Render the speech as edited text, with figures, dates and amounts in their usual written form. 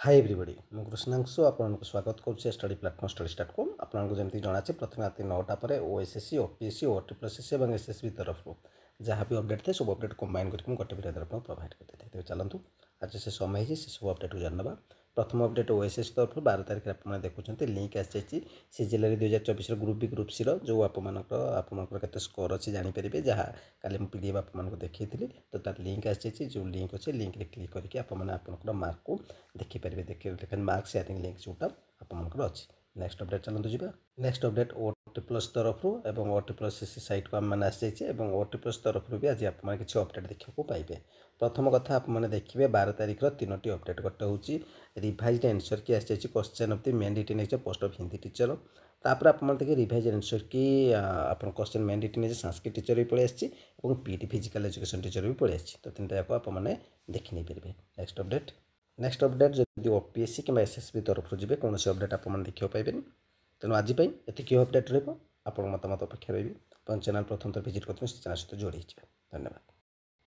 Hi everybody मु कृष्णांशु आपको स्वागत करुँचे स्टडी प्लाटफर्म study.com आपको जमी जनाचे प्रति राति 9टा पर ओएसएससी ओपीएससी ओटीएससी और एसएसबी तरफ जहाँ भी अपडेट थे सब अपडेट कंबाइन करके गोटे भिडियो द्वारा प्रोवाइड करते थे। चलतु आज से समय है से सब अपडेट को जानवा। प्रथम अपडेट ओएसएससी तरफ 12 तारिख आप देखुं लिंक आसी सीजिएल 2024 ग्रुप बी ग्रुप सी जो आपके स्कोर अच्छी जानीपर जहाँ काली मुझे पीडीएफ आपको देखी तो तार लिंक आसी जो लिंक अच्छे लिंक क्लिक करके आप मार्क को देखिपारे देखिए मार्क शेयरिंग लिंक जोटा आपंकर अच्छी। नेक्स्ट अपडेट चलते जावा। नेक्स्ट अपडेट ओटी प्लस तरफ और ओटी प्लस साइट को आम आसी ओटी प्लस तरफ भी आज आप किसी अपडेट देखा पाइबे। प्रथम कथा आप देखिए 12 तारिख 3टी अपडेट गोटे हूँ रिवाइज्ड आंसर की आसी question of the main written exam post of Hindi teacher तापर आप देखिए रिवाइज आंसर की आप question main written as Sanskrit teacher भी पलि आसी पीटी फिजिकल एजुकेशन टीचर भी पलि आसी तो 3टा जाक आप देखी नहीं पारे। नेक्स्ट अपडेट जब ओपीएससी कि एसएसबी तरफ जी कौन अपडेट आप देखा पाइबे। तेणु आज ये अपडेट रहा आप मतामत अपेक्षा रही। चैनल प्रथम थर विजिट करते चैनल सहित जोड़ी। धन्यवाद।